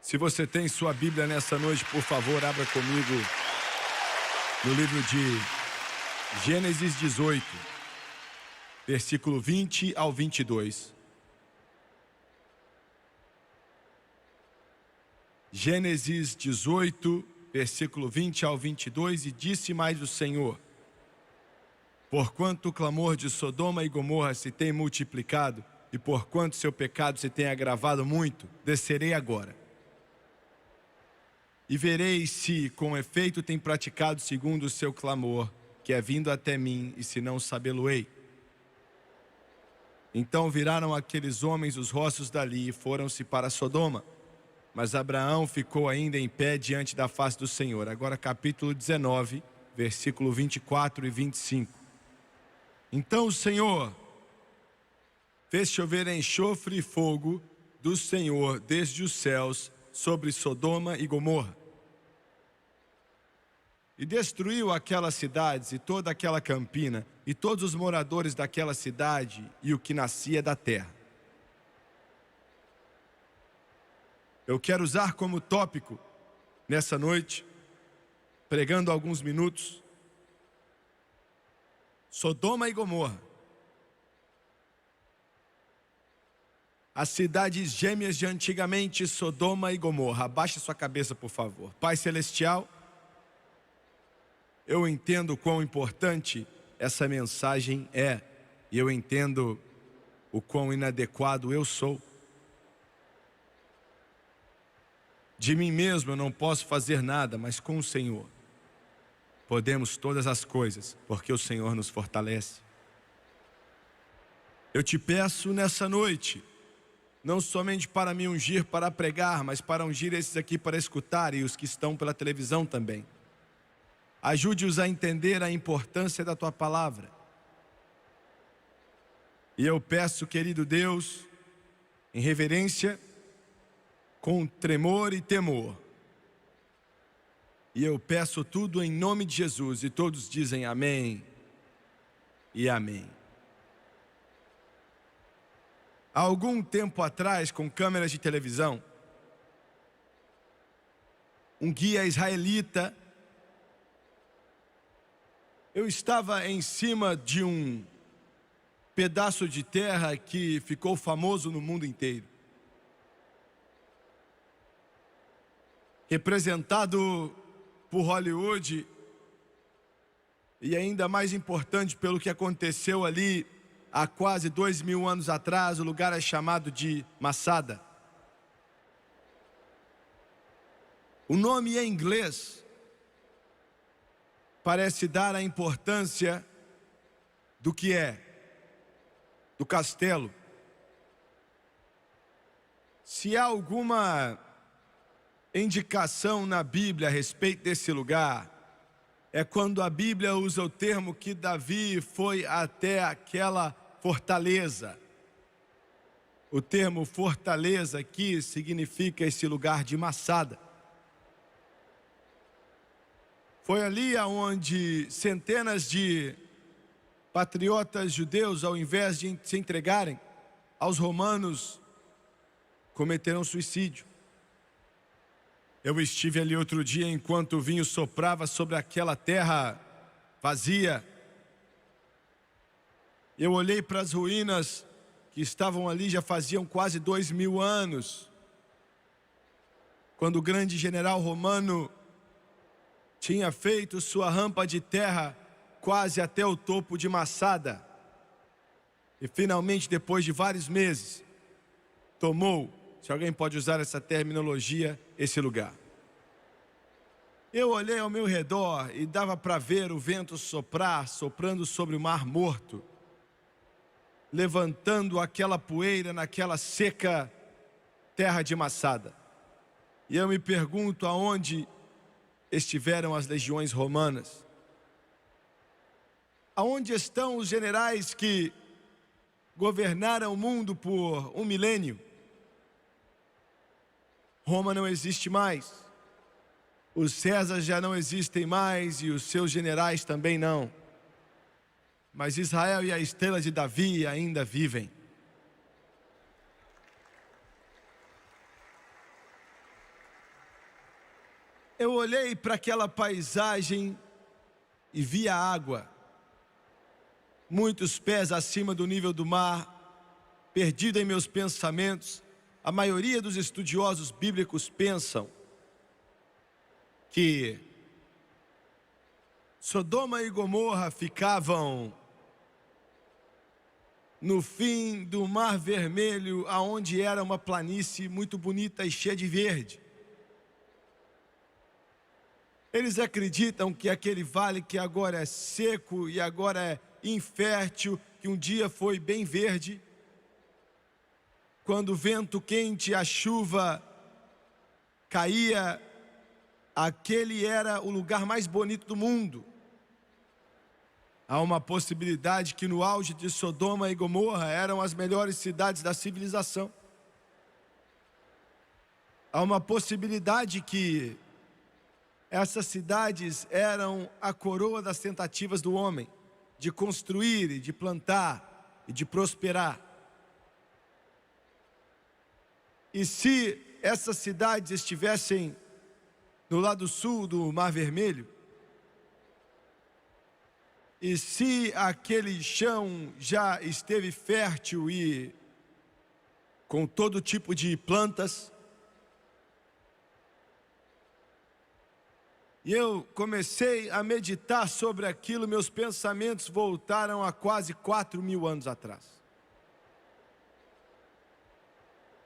Se você tem sua Bíblia nessa noite, por favor, abra comigo no livro de Gênesis 18, versículo 20 ao 22. Gênesis 18, versículo 20 ao 22, e disse mais o Senhor: porquanto o clamor de Sodoma e Gomorra se tem multiplicado, e porquanto seu pecado se tem agravado muito, descerei agora. E verei se, com efeito, tem praticado segundo o seu clamor, que é vindo até mim, e se não, sabê-lo-ei. Então viraram aqueles homens os rostos dali, e foram-se para Sodoma. Mas Abraão ficou ainda em pé diante da face do Senhor. Agora capítulo 19, versículo 24 e 25. Então o Senhor fez chover enxofre e fogo do Senhor desde os céus sobre Sodoma e Gomorra, e destruiu aquelas cidades e toda aquela campina, e todos os moradores daquela cidade e o que nascia da terra. Eu quero usar como tópico, nessa noite, pregando alguns minutos, Sodoma e Gomorra. As cidades gêmeas de antigamente, Sodoma e Gomorra. Abaixe sua cabeça, por favor. Pai Celestial, eu entendo quão importante essa mensagem é, e eu entendo o quão inadequado eu sou. De mim mesmo eu não posso fazer nada, mas com o Senhor podemos todas as coisas, porque o Senhor nos fortalece. Eu te peço nessa noite, não somente para me ungir para pregar, mas para ungir esses aqui para escutar e os que estão pela televisão também. Ajude-os a entender a importância da Tua palavra. E eu peço, querido Deus, em reverência, com tremor e temor. E eu peço tudo em nome de Jesus, e todos dizem amém e amém. Há algum tempo atrás, com câmeras de televisão, um guia israelita, eu estava em cima de um pedaço de terra que ficou famoso no mundo inteiro, representado por Hollywood, e ainda mais importante pelo que aconteceu ali há quase 2000 anos atrás. O lugar é chamado de Masada. O nome em inglês parece dar a importância do que é, do castelo. Se há alguma indicação na Bíblia a respeito desse lugar, é quando a Bíblia usa o termo que Davi foi até aquela fortaleza. O termo fortaleza aqui significa esse lugar de Masada. Foi ali aonde centenas de patriotas judeus, ao invés de se entregarem aos romanos, cometeram suicídio. Eu estive ali outro dia enquanto o vinho soprava sobre aquela terra vazia. Eu olhei para as ruínas que estavam ali já faziam quase 2000 anos, quando o grande general romano tinha feito sua rampa de terra quase até o topo de Masada. E finalmente, depois de vários meses, tomou, se alguém pode usar essa terminologia, esse lugar. Eu olhei ao meu redor e dava para ver o vento soprar, soprando sobre o Mar Morto, levantando aquela poeira naquela seca terra de Masada. E eu me pergunto aonde estiveram as legiões romanas? Aonde estão os generais que governaram o mundo por 1 milênio? Roma não existe mais. Os Césares já não existem mais e os seus generais também não. Mas Israel e a estrela de Davi ainda vivem. Eu olhei para aquela paisagem e vi a água, muitos pés acima do nível do mar, perdido em meus pensamentos. A maioria dos estudiosos bíblicos pensam que Sodoma e Gomorra ficavam no fim do Mar Vermelho, aonde era uma planície muito bonita e cheia de verde. Eles acreditam que aquele vale que agora é seco e agora é infértil, que um dia foi bem verde, quando o vento quente e a chuva caía, aquele era o lugar mais bonito do mundo. Há uma possibilidade que no auge de Sodoma e Gomorra eram as melhores cidades da civilização. Há uma possibilidade que essas cidades eram a coroa das tentativas do homem de construir e de plantar e de prosperar. E se essas cidades estivessem no lado sul do Mar Vermelho, e se aquele chão já esteve fértil e com todo tipo de plantas, e eu comecei a meditar sobre aquilo, meus pensamentos voltaram a quase 4.000 anos atrás.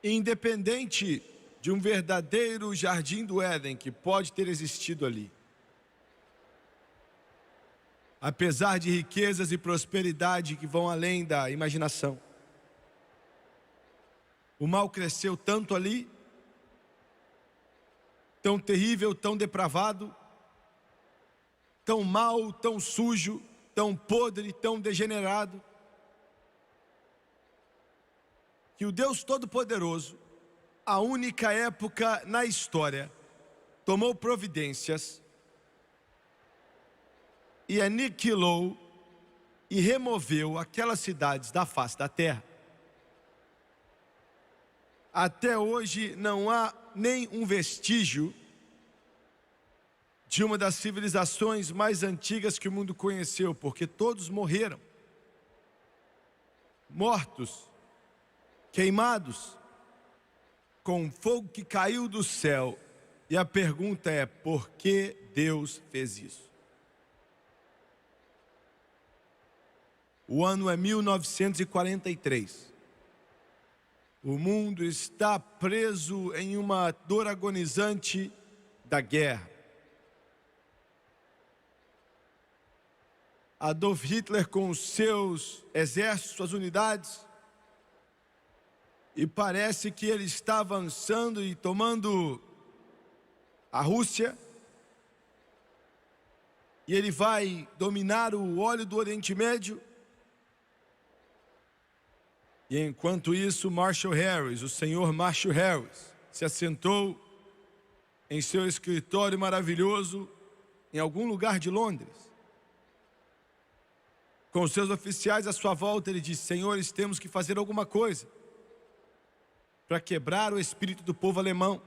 Independente de um verdadeiro jardim do Éden que pode ter existido ali, apesar de riquezas e prosperidade que vão além da imaginação, o mal cresceu tanto ali, tão terrível, tão depravado, tão mau, tão sujo, tão podre, tão degenerado, que o Deus Todo-Poderoso, a única época na história, tomou providências e aniquilou e removeu aquelas cidades da face da terra. Até hoje não há nem um vestígio de uma das civilizações mais antigas que o mundo conheceu, porque todos morreram, mortos, queimados, com fogo que caiu do céu. E a pergunta é: por que Deus fez isso? O ano é 1943. O mundo está preso em uma dor agonizante da guerra. Adolf Hitler com os seus exércitos, suas unidades, e parece que ele está avançando e tomando a Rússia, e ele vai dominar o óleo do Oriente Médio. E enquanto isso, Marshall Harris, o senhor Marshall Harris, se assentou em seu escritório maravilhoso em algum lugar de Londres. Com os seus oficiais à sua volta, ele disse: senhores, temos que fazer alguma coisa para quebrar o espírito do povo alemão.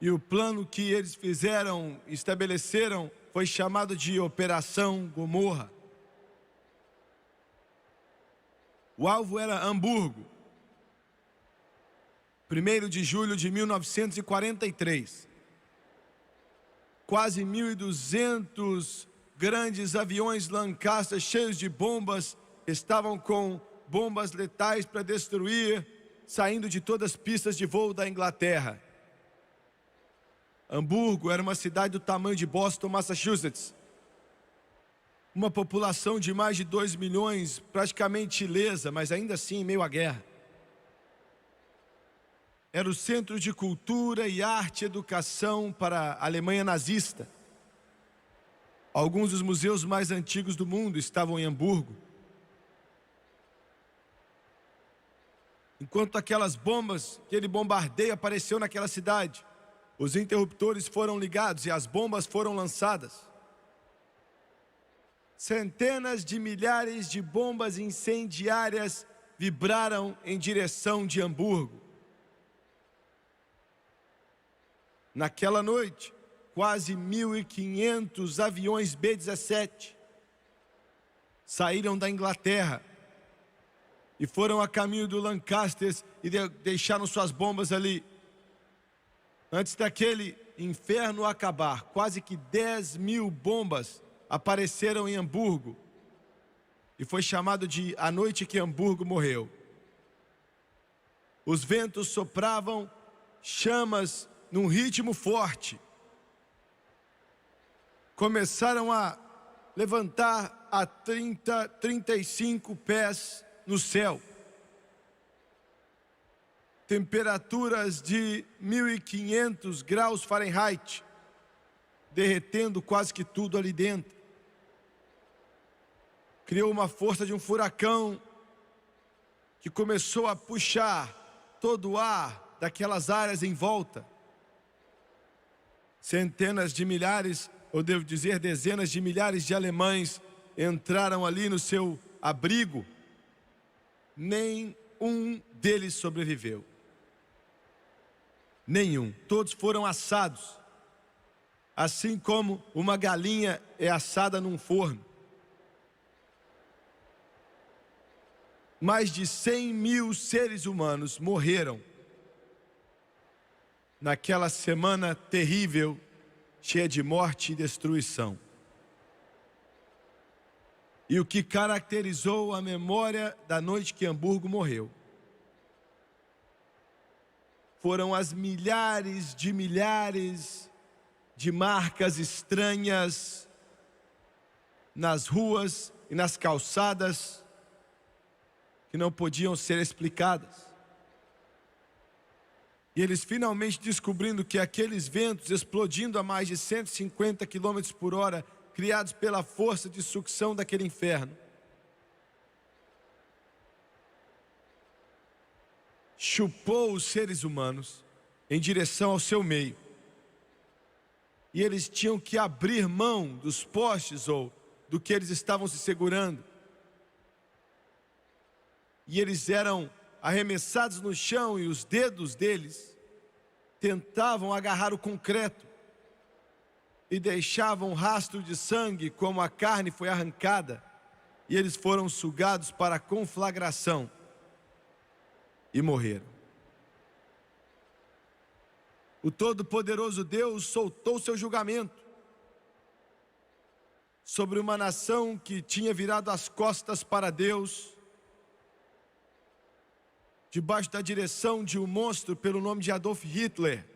E o plano que eles fizeram, estabeleceram, foi chamado de Operação Gomorra. O alvo era Hamburgo. 1º de julho de 1943. Quase 1.200 grandes aviões Lancaster cheios de bombas, estavam com bombas letais para destruir, saindo de todas as pistas de voo da Inglaterra. Hamburgo era uma cidade do tamanho de Boston, Massachusetts. Uma população de mais de 2 milhões, praticamente ilesa, mas ainda assim em meio à guerra. Era o centro de cultura e arte e educação para a Alemanha nazista. Alguns dos museus mais antigos do mundo estavam em Hamburgo. Enquanto aquelas bombas, aquele bombardeio apareceu naquela cidade, os interruptores foram ligados e as bombas foram lançadas. Centenas de milhares de bombas incendiárias vibraram em direção de Hamburgo. Naquela noite, quase 1.500 aviões B-17 saíram da Inglaterra e foram a caminho do Lancaster e deixaram suas bombas ali. Antes daquele inferno acabar, quase que 10.000 bombas apareceram em Hamburgo e foi chamado de a noite que Hamburgo morreu. Os ventos sopravam chamas num ritmo forte. Começaram a levantar a 30, 35 pés no céu. Temperaturas de 1.500 graus Fahrenheit, derretendo quase que tudo ali dentro. Criou uma força de um furacão que começou a puxar todo o ar daquelas áreas em volta. Centenas de milhares, ou devo dizer dezenas de milhares de alemães entraram ali no seu abrigo. Nenhum deles sobreviveu. Nenhum. Todos foram assados. Assim como uma galinha é assada num forno. Mais de 100.000 seres humanos morreram naquela semana terrível, cheia de morte e destruição. E o que caracterizou a memória da noite que Hamburgo morreu foram as milhares de marcas estranhas nas ruas e nas calçadas que não podiam ser explicadas. E eles finalmente descobrindo que aqueles ventos explodindo a mais de 150 km por hora, criados pela força de sucção daquele inferno, chupou os seres humanos em direção ao seu meio. E eles tinham que abrir mão dos postes ou do que eles estavam se segurando. E eles eram arremessados no chão e os dedos deles tentavam agarrar o concreto e deixavam rastro de sangue como a carne foi arrancada, e eles foram sugados para a conflagração e morreram. O Todo-Poderoso Deus soltou seu julgamento sobre uma nação que tinha virado as costas para Deus, debaixo da direção de um monstro pelo nome de Adolf Hitler,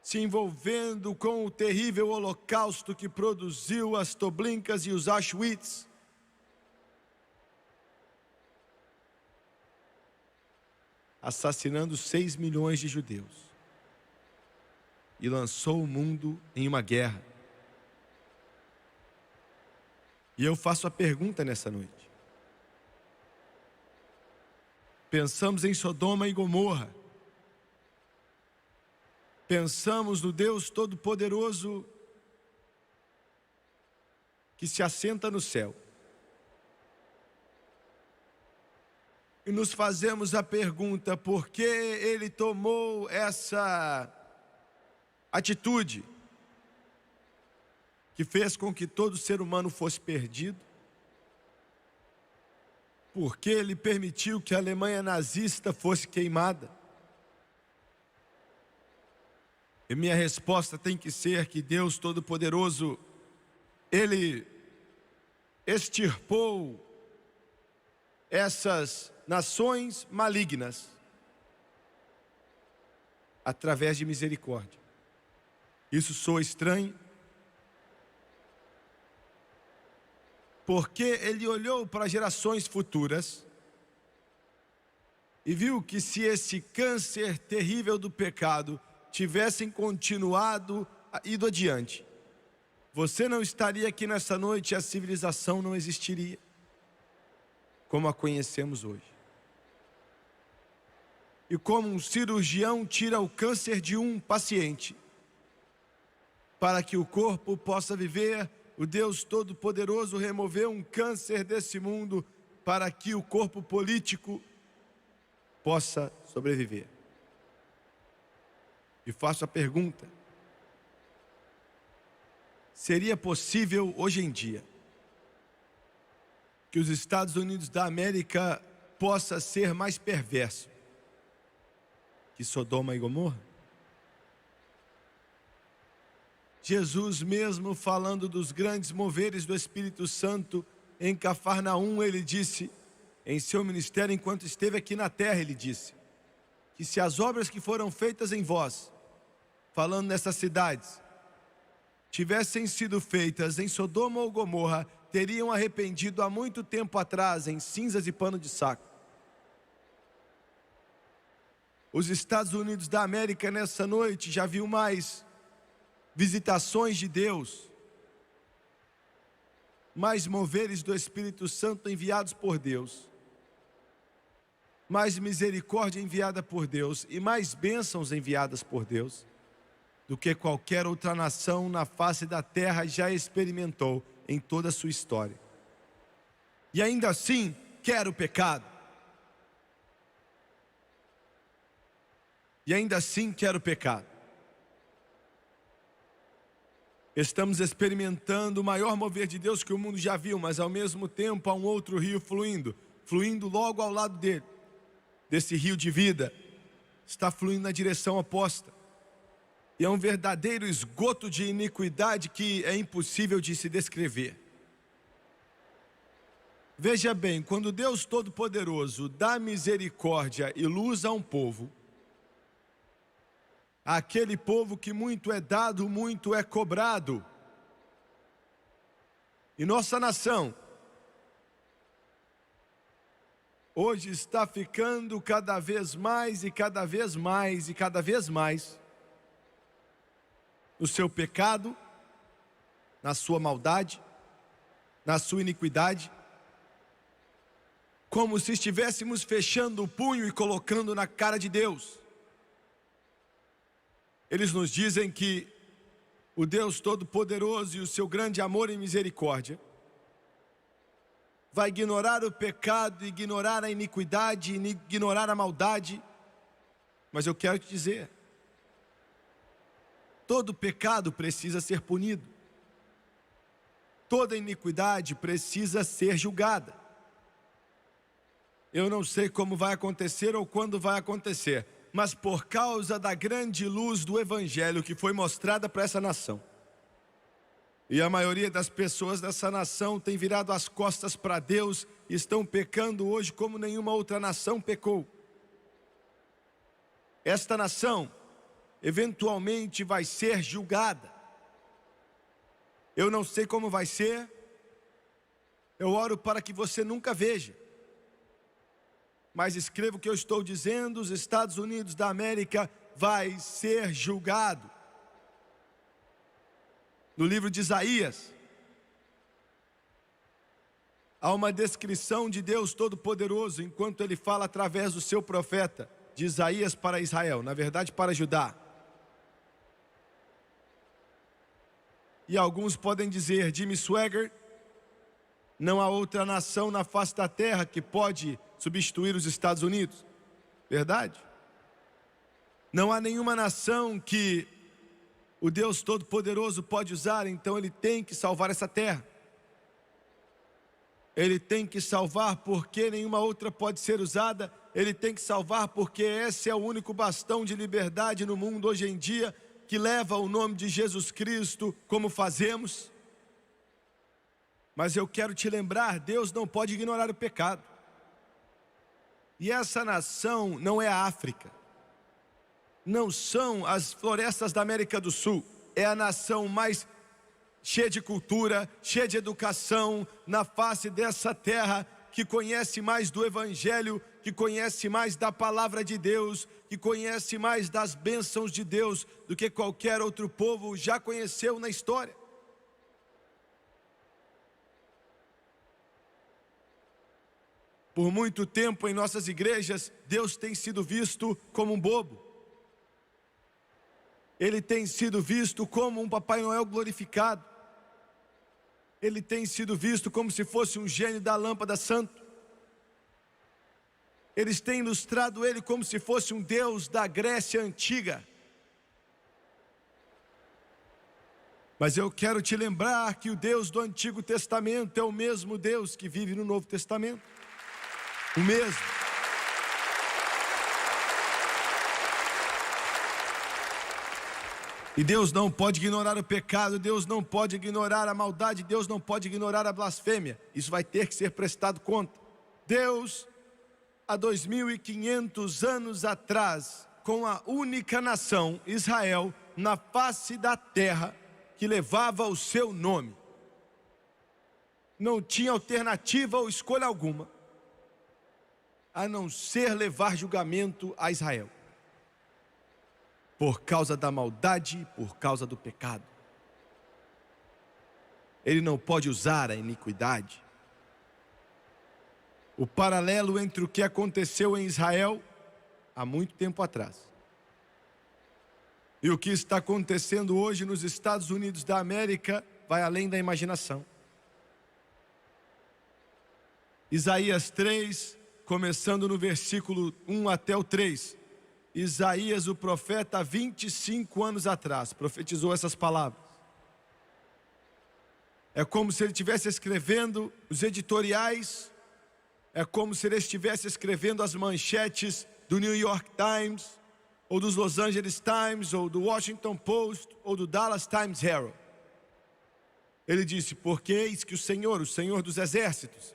se envolvendo com o terrível holocausto que produziu as Treblinkas e os Auschwitz. Assassinando 6 milhões de judeus. E lançou o mundo em uma guerra. E eu faço a pergunta nessa noite. Pensamos em Sodoma e Gomorra. Pensamos no Deus Todo-Poderoso que se assenta no céu. E nos fazemos a pergunta, por que ele tomou essa atitude que fez com que todo ser humano fosse perdido? Por que ele permitiu que a Alemanha nazista fosse queimada? E minha resposta tem que ser que Deus Todo-Poderoso, Ele extirpou essas nações malignas através de misericórdia. Isso soa estranho? Porque Ele olhou para gerações futuras e viu que se esse câncer terrível do pecado tivessem continuado, ido adiante, você não estaria aqui nessa noite e a civilização não existiria como a conhecemos hoje. E como um cirurgião tira o câncer de um paciente para que o corpo possa viver, o Deus Todo-Poderoso removeu um câncer desse mundo para que o corpo político possa sobreviver. E faço a pergunta: seria possível hoje em dia que os Estados Unidos da América possa ser mais perverso que Sodoma e Gomorra? Jesus mesmo, falando dos grandes moveres do Espírito Santo em Cafarnaum, ele disse, em seu ministério enquanto esteve aqui na terra, ele disse que se as obras que foram feitas em vós, falando nessas cidades, tivessem sido feitas em Sodoma ou Gomorra, teriam arrependido há muito tempo atrás em cinzas e pano de saco. Os Estados Unidos da América nessa noite já viu mais visitações de Deus, mais moveres do Espírito Santo enviados por Deus, mais misericórdia enviada por Deus e mais bênçãos enviadas por Deus do que qualquer outra nação na face da terra já experimentou em toda a sua história. E ainda assim quer o pecado. E ainda assim quer o pecado. Estamos experimentando o maior mover de Deus que o mundo já viu, mas ao mesmo tempo há um outro rio fluindo logo ao lado dele. Desse rio de vida, está fluindo na direção oposta. E é um verdadeiro esgoto de iniquidade que é impossível de se descrever. Veja bem, quando Deus Todo-Poderoso dá misericórdia e luz a um povo, aquele povo que muito é dado, muito é cobrado. E nossa nação hoje está ficando cada vez mais e cada vez mais e cada vez mais no seu pecado, na sua maldade, na sua iniquidade, como se estivéssemos fechando o punho e colocando na cara de Deus. Eles nos dizem que o Deus Todo-Poderoso e o seu grande amor e misericórdia vai ignorar o pecado, ignorar a iniquidade, ignorar a maldade. Mas eu quero te dizer, todo pecado precisa ser punido. Toda iniquidade precisa ser julgada. Eu não sei como vai acontecer ou quando vai acontecer, mas por causa da grande luz do Evangelho que foi mostrada para essa nação, e a maioria das pessoas dessa nação tem virado as costas para Deus e estão pecando hoje como nenhuma outra nação pecou. Esta nação eventualmente vai ser julgada. Eu não sei como vai ser. Eu oro para que você nunca veja. Mas escreva o que eu estou dizendo: os Estados Unidos da América vai ser julgado. No livro de Isaías, há uma descrição de Deus Todo-Poderoso, enquanto ele fala através do seu profeta, de Isaías para Israel, na verdade para Judá. E alguns podem dizer: Jimmy Swaggart, não há outra nação na face da terra que pode substituir os Estados Unidos. Verdade? Não há nenhuma nação que o Deus Todo-Poderoso pode usar, então ele tem que salvar essa terra. Ele tem que salvar porque nenhuma outra pode ser usada. Ele tem que salvar porque esse é o único bastão de liberdade no mundo hoje em dia, que leva o nome de Jesus Cristo como fazemos. Mas eu quero te lembrar, Deus não pode ignorar o pecado. E essa nação não é a África, não são as florestas da América do Sul, é a nação mais cheia de cultura, cheia de educação na face dessa terra, que conhece mais do Evangelho, que conhece mais da palavra de Deus, que conhece mais das bênçãos de Deus do que qualquer outro povo já conheceu na história. Por muito tempo em nossas igrejas, Deus tem sido visto como um bobo. Ele tem sido visto como um Papai Noel glorificado. Ele tem sido visto como se fosse um gênio da lâmpada santo. Eles têm ilustrado ele como se fosse um Deus da Grécia antiga. Mas eu quero te lembrar que o Deus do Antigo Testamento é o mesmo Deus que vive no Novo Testamento. O mesmo. E Deus não pode ignorar o pecado, Deus não pode ignorar a maldade, Deus não pode ignorar a blasfêmia. Isso vai ter que ser prestado conta. Deus, há 2.500 anos atrás, com a única nação, Israel, na face da terra, que levava o seu nome, não tinha alternativa ou escolha alguma, a não ser levar julgamento a Israel. Por causa da maldade, por causa do pecado. Ele não pode usar a iniquidade. O paralelo entre o que aconteceu em Israel há muito tempo atrás e o que está acontecendo hoje nos Estados Unidos da América vai além da imaginação. Isaías 3, começando no versículo 1 até o 3. Isaías, o profeta, há 25 anos atrás, profetizou essas palavras. É como se ele estivesse escrevendo os editoriais, é como se ele estivesse escrevendo as manchetes do New York Times, ou dos Los Angeles Times, ou do Washington Post, ou do Dallas Times Herald. Ele disse: porque eis que o Senhor dos exércitos,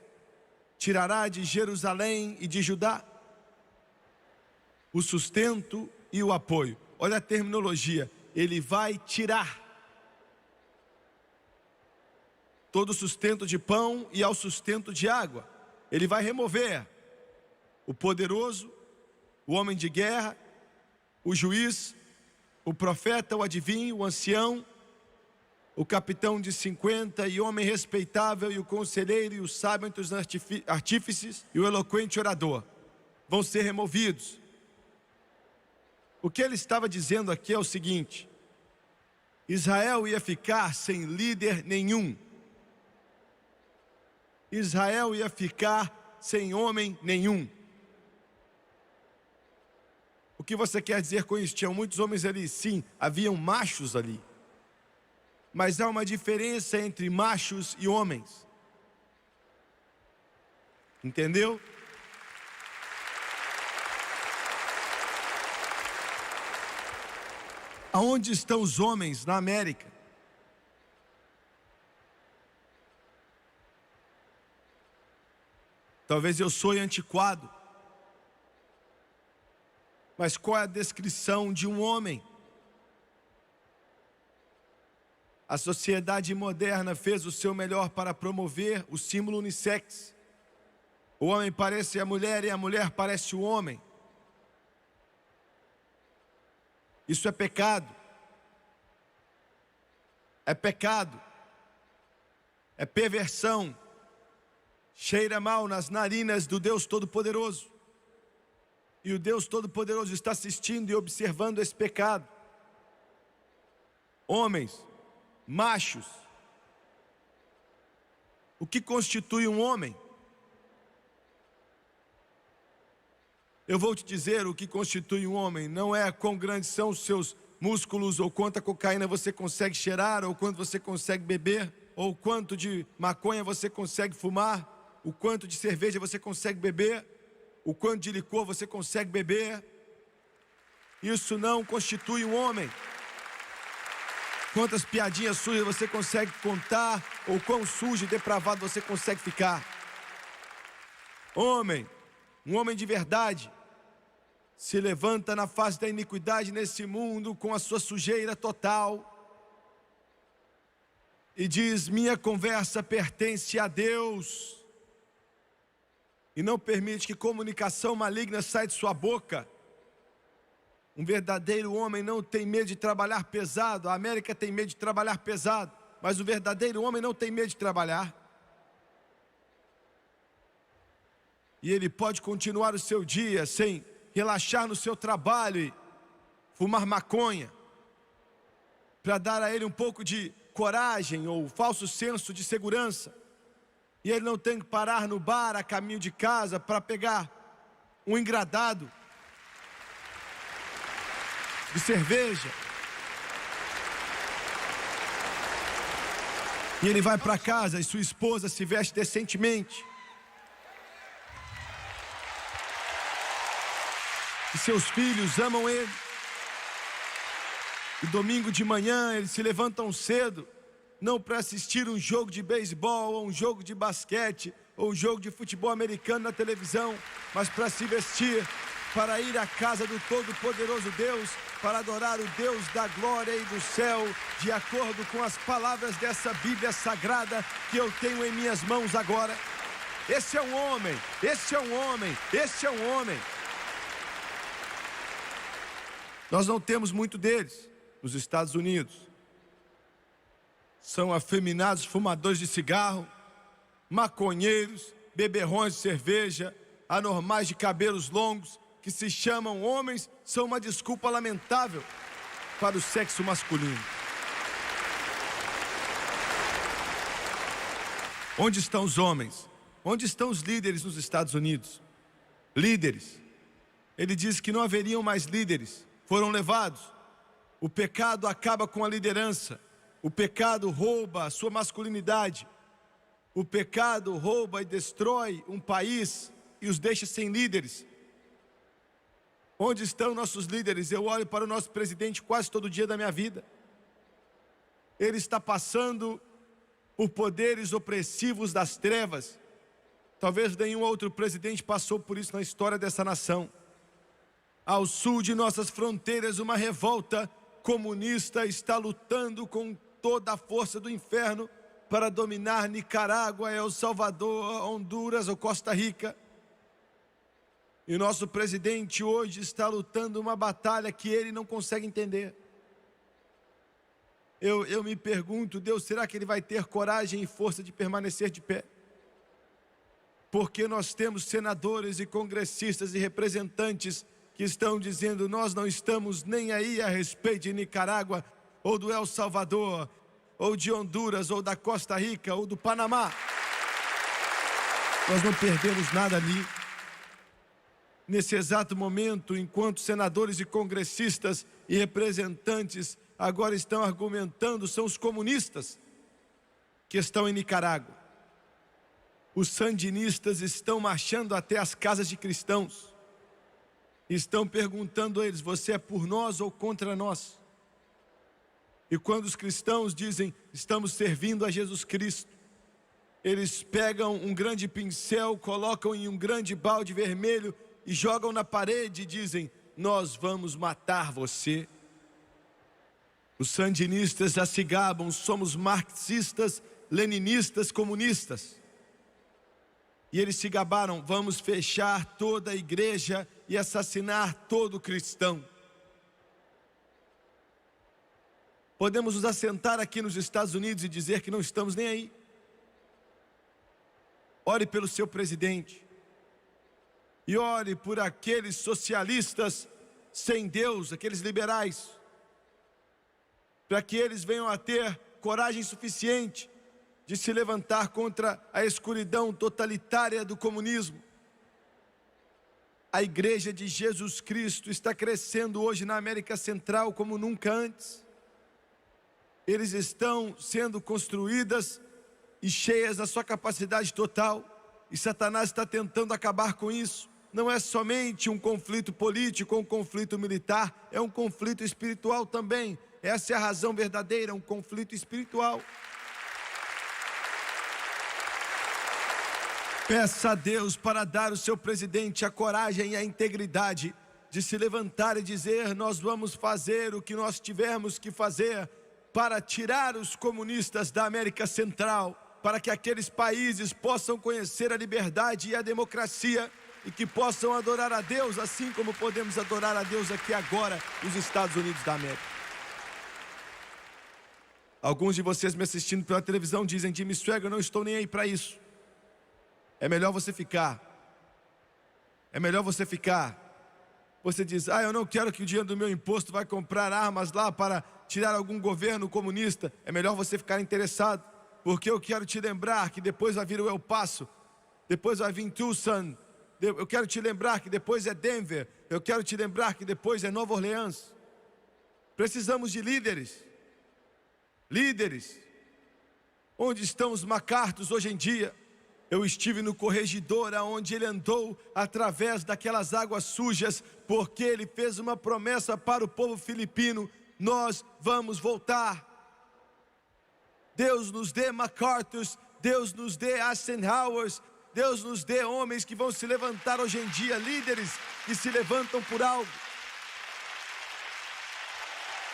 tirará de Jerusalém e de Judá o sustento e o apoio. Olha a terminologia, ele vai tirar todo o sustento de pão e ao sustento de água. Ele vai remover o poderoso, o homem de guerra, o juiz, o profeta, o adivinho, o ancião, o capitão de 50 e homem respeitável, e o conselheiro e o sábio entre os artífices e o eloquente orador. Vão ser removidos. O que ele estava dizendo aqui é o seguinte: Israel ia ficar sem líder nenhum. Israel ia ficar sem homem nenhum. O que você quer dizer com isso? Tinham muitos homens ali, sim, haviam machos ali. Mas há uma diferença entre machos e homens. Entendeu? Aonde estão os homens na América? Talvez eu soe antiquado, mas qual é a descrição de um homem? A sociedade moderna fez o seu melhor para promover o símbolo unissex. O homem parece a mulher e a mulher parece o homem. Isso é pecado. É pecado. É perversão. Cheira mal nas narinas do Deus Todo-Poderoso. E o Deus Todo-Poderoso está assistindo e observando esse pecado. Homens, machos. O que constitui um homem? Eu vou te dizer o que constitui um homem. Não é quão grandes são os seus músculos, ou quanta cocaína você consegue cheirar, ou quanto você consegue beber, ou quanto de maconha você consegue fumar, o quanto de cerveja você consegue beber, o quanto de licor você consegue beber. Isso não constitui um homem. Quantas piadinhas sujas você consegue contar, ou quão sujo e depravado você consegue ficar. Homem, um homem de verdade, se levanta na face da iniquidade nesse mundo com a sua sujeira total e diz: minha conversa pertence a Deus, e não permite que comunicação maligna saia de sua boca. Um verdadeiro homem não tem medo de trabalhar pesado. A América tem medo de trabalhar pesado, mas o verdadeiro homem não tem medo de trabalhar. E ele pode continuar o seu dia sem relaxar no seu trabalho e fumar maconha, para dar a ele um pouco de coragem ou falso senso de segurança. E ele não tem que parar no bar a caminho de casa para pegar um engradado de cerveja. E ele vai para casa e sua esposa se veste decentemente. E seus filhos amam ele. E domingo de manhã eles se levantam cedo, não para assistir um jogo de beisebol, ou um jogo de basquete, ou um jogo de futebol americano na televisão, mas para se vestir, para ir à casa do Todo-Poderoso Deus, para adorar o Deus da glória e do céu, de acordo com as palavras dessa Bíblia Sagrada que eu tenho em minhas mãos agora. Esse é um homem, esse é um homem, esse é um homem. Nós não temos muito deles nos Estados Unidos. São afeminados fumadores de cigarro, maconheiros, beberrões de cerveja, anormais de cabelos longos, que se chamam homens, são uma desculpa lamentável para o sexo masculino. Onde estão os homens? Onde estão os líderes nos Estados Unidos? Líderes. Ele diz que não haveriam mais líderes. Foram levados. O pecado acaba com a liderança. O pecado rouba a sua masculinidade. O pecado rouba e destrói um país e os deixa sem líderes. Onde estão nossos líderes? Eu olho para o nosso presidente quase todo dia da minha vida. Ele está passando por poderes opressivos das trevas. Talvez nenhum outro presidente passou por isso na história dessa nação. Ao sul de nossas fronteiras, uma revolta comunista está lutando com toda a força do inferno para dominar Nicarágua, El Salvador, Honduras ou Costa Rica. E nosso presidente hoje está lutando uma batalha que ele não consegue entender. Eu me pergunto, Deus, será que ele vai ter coragem e força de permanecer de pé? Porque nós temos senadores e congressistas e representantes que estão dizendo, nós não estamos nem aí a respeito de Nicarágua, ou do El Salvador, ou de Honduras, ou da Costa Rica, ou do Panamá. Nós não perdemos nada ali. Nesse exato momento, enquanto senadores e congressistas e representantes agora estão argumentando, são os comunistas que estão em Nicarágua. Os sandinistas estão marchando até as casas de cristãos. Estão perguntando a eles, você é por nós ou contra nós? E quando os cristãos dizem, estamos servindo a Jesus Cristo, eles pegam um grande pincel, colocam em um grande balde vermelho e jogam na parede e dizem, nós vamos matar você. Os sandinistas já se gabam, somos marxistas, leninistas, comunistas. E eles se gabaram, vamos fechar toda a igreja e assassinar todo cristão. Podemos nos assentar aqui nos Estados Unidos e dizer que não estamos nem aí. Ore pelo seu presidente. E ore por aqueles socialistas sem Deus, aqueles liberais, para que eles venham a ter coragem suficiente de se levantar contra a escuridão totalitária do comunismo. A Igreja de Jesus Cristo está crescendo hoje na América Central como nunca antes. Eles estão sendo construídas e cheias da sua capacidade total, e Satanás está tentando acabar com isso. Não é somente um conflito político ou um conflito militar, é um conflito espiritual também. Essa é a razão verdadeira, um conflito espiritual. Peça a Deus para dar ao seu presidente a coragem e a integridade de se levantar e dizer, nós vamos fazer o que nós tivermos que fazer para tirar os comunistas da América Central, para que aqueles países possam conhecer a liberdade e a democracia e que possam adorar a Deus, assim como podemos adorar a Deus aqui agora, nos Estados Unidos da América. Alguns de vocês me assistindo pela televisão dizem, Jimmy Swaggart, eu não estou nem aí para isso. É melhor você ficar. É melhor você ficar. Você diz, eu não quero que o dinheiro do meu imposto vai comprar armas lá para tirar algum governo comunista. É melhor você ficar interessado, porque eu quero te lembrar que depois vai vir o El Paso, depois vai vir Tucson, eu quero te lembrar que depois é Denver, eu quero te lembrar que depois é Nova Orleans. Precisamos de líderes. Líderes. Onde estão os MacArthurs hoje em dia? Eu estive no corregedor aonde ele andou através daquelas águas sujas, porque ele fez uma promessa para o povo filipino: nós vamos voltar. Deus nos dê MacArthurs, Deus nos dê Eisenhowers, Deus nos dê homens que vão se levantar hoje em dia, líderes que se levantam por algo.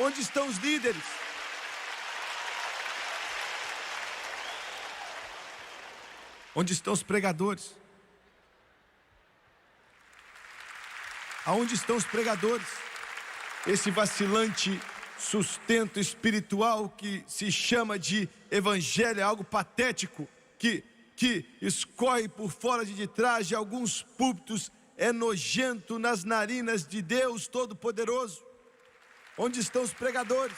Onde estão os líderes? Onde estão os pregadores? Aonde estão os pregadores? Esse vacilante sustento espiritual que se chama de evangelho é algo patético, que escorre por fora de trás de alguns púlpitos, é nojento nas narinas de Deus Todo-Poderoso. Onde estão os pregadores?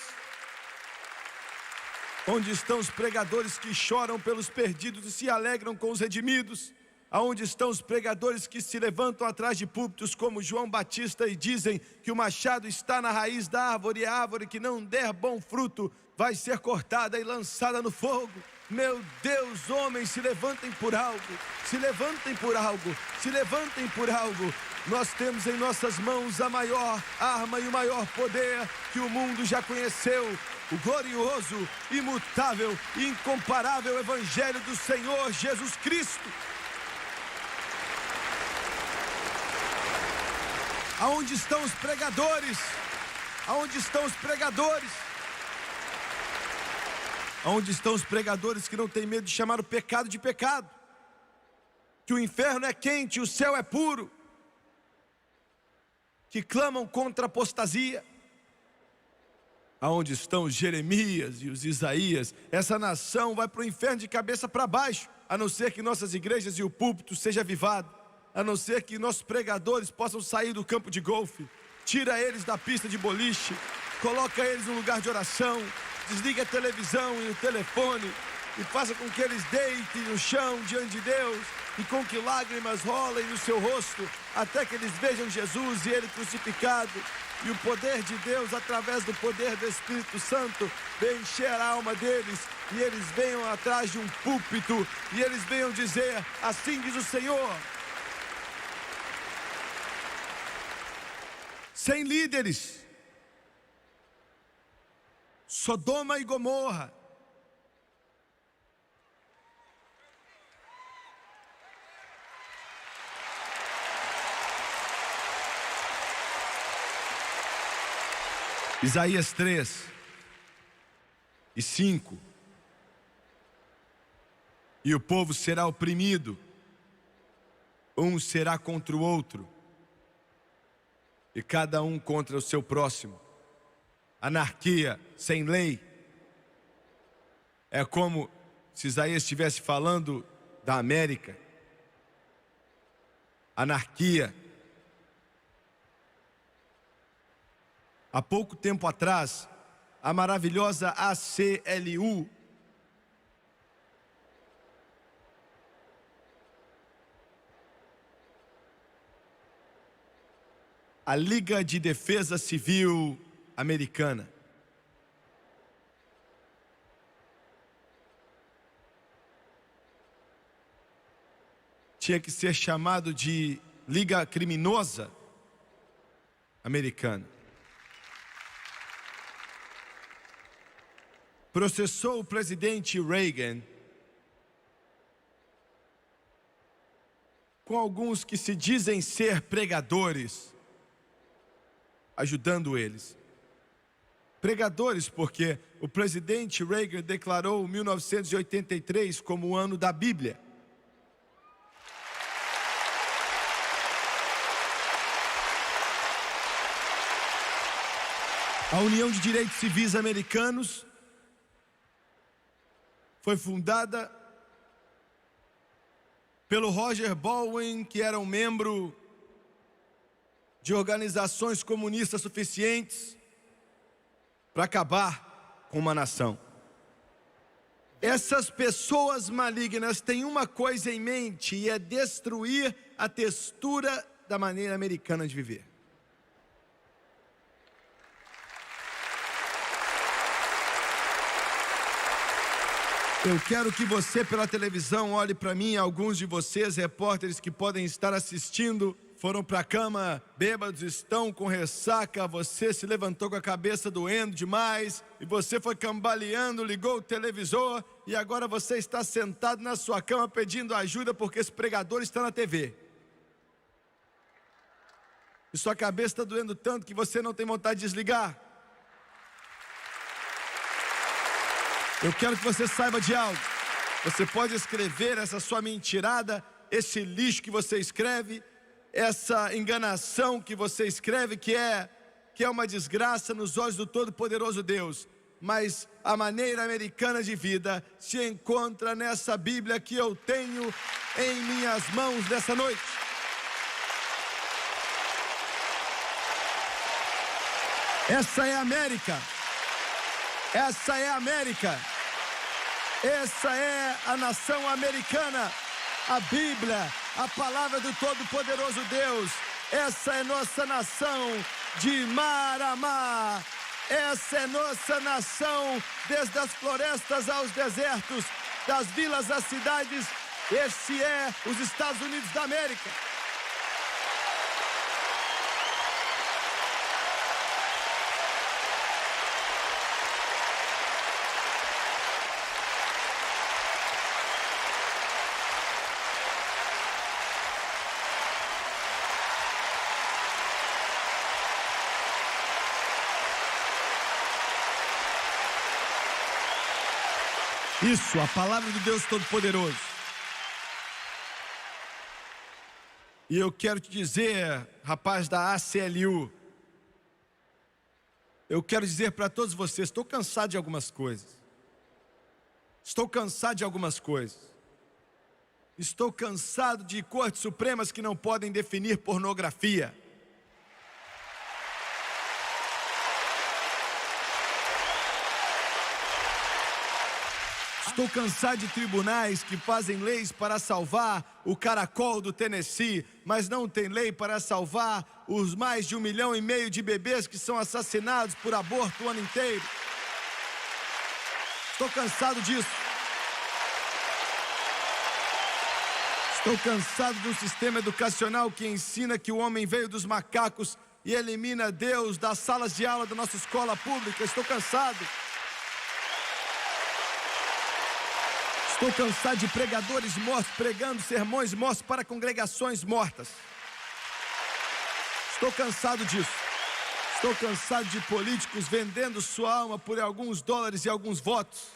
Onde estão os pregadores que choram pelos perdidos e se alegram com os redimidos? Aonde estão os pregadores que se levantam atrás de púlpitos como João Batista e dizem que o machado está na raiz da árvore e a árvore que não der bom fruto vai ser cortada e lançada no fogo? Meu Deus, homens, se levantem por algo, se levantem por algo, se levantem por algo. Nós temos em nossas mãos a maior arma e o maior poder que o mundo já conheceu: o glorioso, imutável e incomparável Evangelho do Senhor Jesus Cristo. Aonde estão os pregadores? Aonde estão os pregadores? Aonde estão os pregadores que não têm medo de chamar o pecado de pecado? Que o inferno é quente e o céu é puro? Que clamam contra a apostasia? Aonde estão os Jeremias e os Isaías? Essa nação vai para o inferno de cabeça para baixo, a não ser que nossas igrejas e o púlpito seja avivado, a não ser que nossos pregadores possam sair do campo de golfe, tira eles da pista de boliche, coloca eles no lugar de oração, desliga a televisão e o telefone e faça com que eles deitem no chão diante de Deus e com que lágrimas rolem no seu rosto até que eles vejam Jesus e Ele crucificado, e o poder de Deus através do poder do Espírito Santo venha encher a alma deles e eles venham atrás de um púlpito e eles venham dizer: assim diz o Senhor. Sem líderes, Sodoma e Gomorra. Isaías 3:5. E o povo será oprimido, um será contra o outro, e cada um contra o seu próximo. Anarquia sem lei. É como se Isaías estivesse falando da América. Anarquia. Há pouco tempo atrás, a maravilhosa ACLU, a Liga de Defesa Civil Americana, tinha que ser chamado de Liga Criminosa Americana. Processou o presidente Reagan com alguns que se dizem ser pregadores, ajudando eles. Pregadores porque o presidente Reagan declarou 1983 como o ano da Bíblia. A União de Direitos Civis Americanos foi fundada pelo Roger Baldwin, que era um membro de organizações comunistas suficientes para acabar com uma nação. Essas pessoas malignas têm uma coisa em mente, e é destruir a textura da maneira americana de viver. Eu quero que você pela televisão olhe para mim. Alguns de vocês, repórteres que podem estar assistindo, foram para a cama bêbados, estão com ressaca. Você se levantou com a cabeça doendo demais e você foi cambaleando, ligou o televisor e agora você está sentado na sua cama pedindo ajuda porque esse pregador está na TV. E sua cabeça está doendo tanto que você não tem vontade de desligar. Eu quero que você saiba de algo. Você pode escrever essa sua mentirada, esse lixo que você escreve, essa enganação que você escreve, que é uma desgraça nos olhos do Todo-Poderoso Deus. Mas a maneira americana de vida se encontra nessa Bíblia que eu tenho em minhas mãos nessa noite. Essa é a América. Essa é a América. Essa é a nação americana. A Bíblia, a palavra do Todo-Poderoso Deus. Essa é nossa nação de mar a mar. Essa é nossa nação desde as florestas aos desertos, das vilas às cidades. Esse é os Estados Unidos da América. Isso, a palavra de Deus Todo-Poderoso. E eu quero te dizer, rapaz da ACLU, eu quero dizer para todos vocês, estou cansado de algumas coisas. Estou cansado de algumas coisas. Estou cansado de cortes supremas que não podem definir pornografia. Estou cansado de tribunais que fazem leis para salvar o caracol do Tennessee, mas não tem lei para salvar os mais de 1,5 milhão de bebês que são assassinados por aborto o ano inteiro. Estou cansado disso. Estou cansado de um sistema educacional que ensina que o homem veio dos macacos e elimina Deus das salas de aula da nossa escola pública. Estou cansado. Estou cansado de pregadores mortos pregando sermões mortos para congregações mortas. Estou cansado disso. Estou cansado de políticos vendendo sua alma por alguns dólares e alguns votos.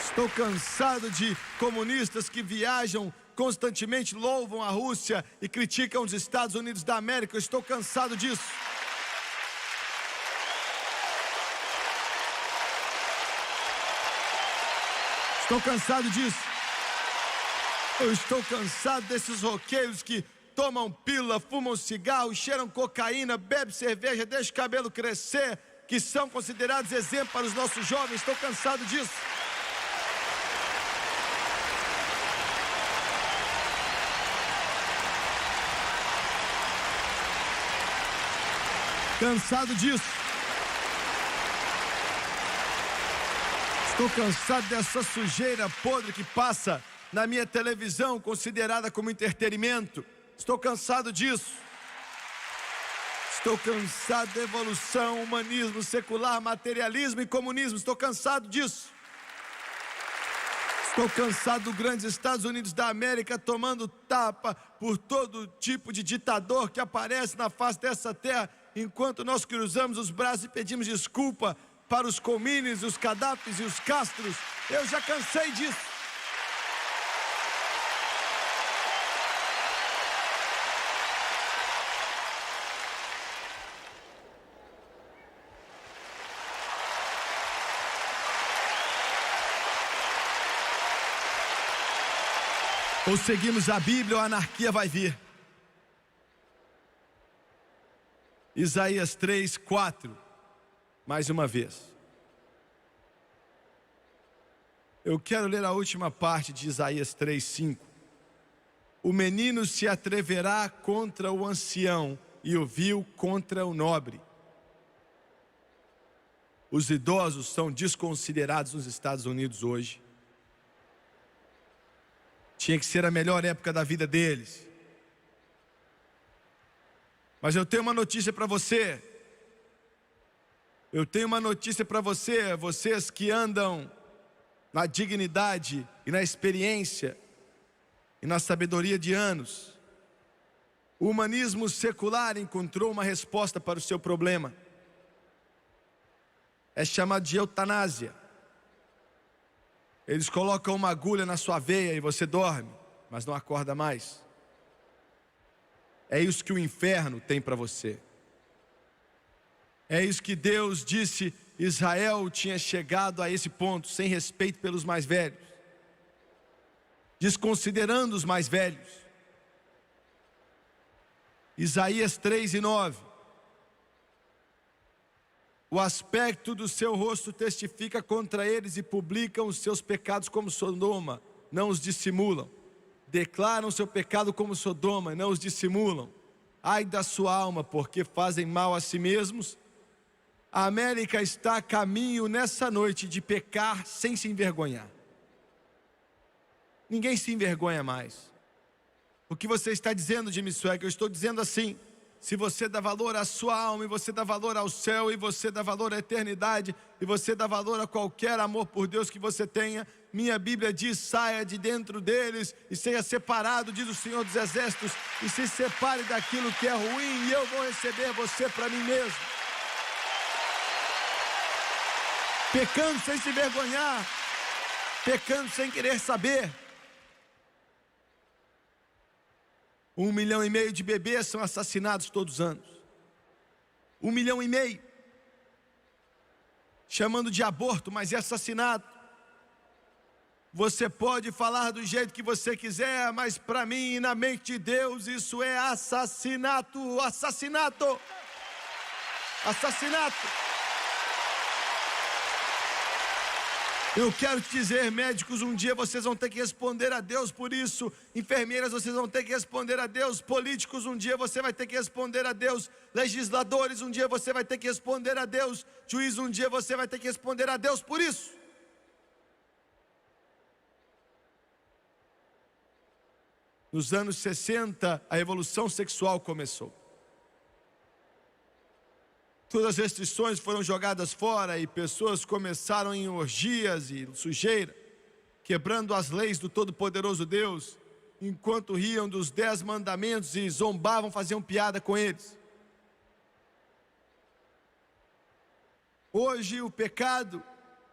Estou cansado de comunistas que viajam constantemente, louvam a Rússia e criticam os Estados Unidos da América. Eu estou cansado disso. Estou cansado disso. Eu estou cansado desses roqueiros que tomam pílula, fumam cigarro, cheiram cocaína, bebem cerveja, deixam o cabelo crescer, que são considerados exemplos para os nossos jovens. Estou cansado disso. Cansado disso. Estou cansado dessa sujeira podre que passa na minha televisão, considerada como entretenimento. Estou cansado disso. Estou cansado da evolução, humanismo, secular, materialismo e comunismo. Estou cansado disso. Estou cansado dos grandes Estados Unidos da América tomando tapa por todo tipo de ditador que aparece na face dessa terra, enquanto nós cruzamos os braços e pedimos desculpa para os Comines, os Gadafis e os Castros. Eu já cansei disso. Ou seguimos a Bíblia ou a anarquia vai vir. Isaías 3:4. Mais uma vez. Eu quero ler a última parte de Isaías 3:5. O menino se atreverá contra o ancião e o vil contra o nobre. Os idosos são desconsiderados nos Estados Unidos hoje. Tinha que ser a melhor época da vida deles. Mas eu tenho uma notícia para você. Eu tenho uma notícia para você, vocês que andam na dignidade e na experiência e na sabedoria de anos. O humanismo secular encontrou uma resposta para o seu problema. É chamado de eutanásia. Eles colocam uma agulha na sua veia e você dorme, mas não acorda mais. É isso que o inferno tem para você. É isso que Deus disse. Israel tinha chegado a esse ponto, sem respeito pelos mais velhos, desconsiderando os mais velhos. Isaías 3:9. O aspecto do seu rosto testifica contra eles e publicam os seus pecados como Sodoma, não os dissimulam. Declaram seu pecado como Sodoma, não os dissimulam. Ai da sua alma, porque fazem mal a si mesmos. A América está a caminho nessa noite de pecar sem se envergonhar. Ninguém se envergonha mais. O que você está dizendo, Jimmy Swagger? Eu estou dizendo assim: se você dá valor à sua alma, e você dá valor ao céu, e você dá valor à eternidade, e você dá valor a qualquer amor por Deus que você tenha, minha Bíblia diz: saia de dentro deles e seja separado, diz o Senhor dos Exércitos, e se separe daquilo que é ruim, e eu vou receber você para mim mesmo. Pecando sem se envergonhar, pecando sem querer saber. 1,5 milhão de bebês são assassinados todos os anos. 1,5 milhão. Chamando de aborto, mas é assassinato. Você pode falar do jeito que você quiser, mas para mim e na mente de Deus isso é assassinato. Assassinato. Assassinato. Eu quero te dizer, médicos, um dia vocês vão ter que responder a Deus por isso. Enfermeiras, vocês vão ter que responder a Deus. Políticos, um dia você vai ter que responder a Deus. Legisladores, um dia você vai ter que responder a Deus. Juiz, um dia você vai ter que responder a Deus por isso. Nos anos 60, a revolução sexual começou. Todas as restrições foram jogadas fora e pessoas começaram em orgias e sujeira, quebrando as leis do Todo-Poderoso Deus, enquanto riam dos 10 mandamentos e zombavam, faziam piada com eles. Hoje o pecado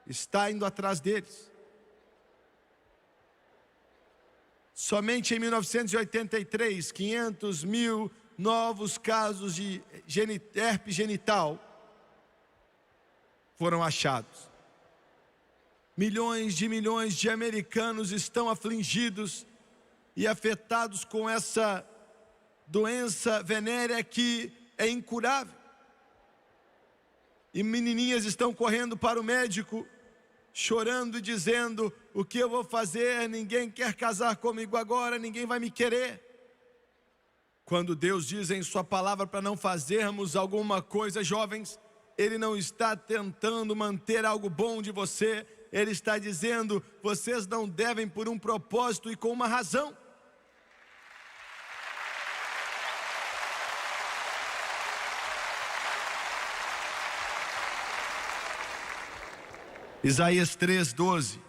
está indo atrás deles. Somente em 1983, 500 mil novos casos de herpes genital foram achados. Milhões de americanos estão afligidos e afetados com essa doença venérea que é incurável. E menininhas estão correndo para o médico, chorando e dizendo: o que eu vou fazer? Ninguém quer casar comigo agora, ninguém vai me querer. Quando Deus diz em sua palavra para não fazermos alguma coisa, jovens, Ele não está tentando manter algo bom de você. Ele está dizendo: vocês não devem por um propósito e com uma razão. Isaías 3:12.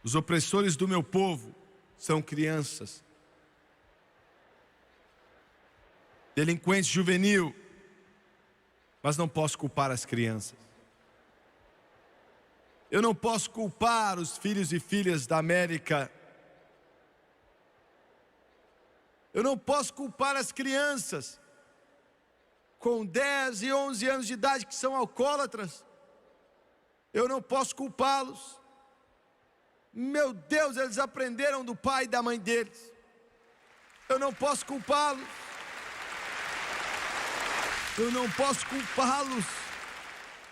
Os opressores do meu povo são crianças, delinquente juvenil, mas não posso culpar as crianças. Eu não posso culpar os filhos e filhas da América. Eu não posso culpar as crianças com 10 e 11 anos de idade que são alcoólatras. Eu não posso culpá-los. Meu Deus, eles aprenderam do pai e da mãe deles. Eu não posso culpá-los. Eu não posso culpá-los.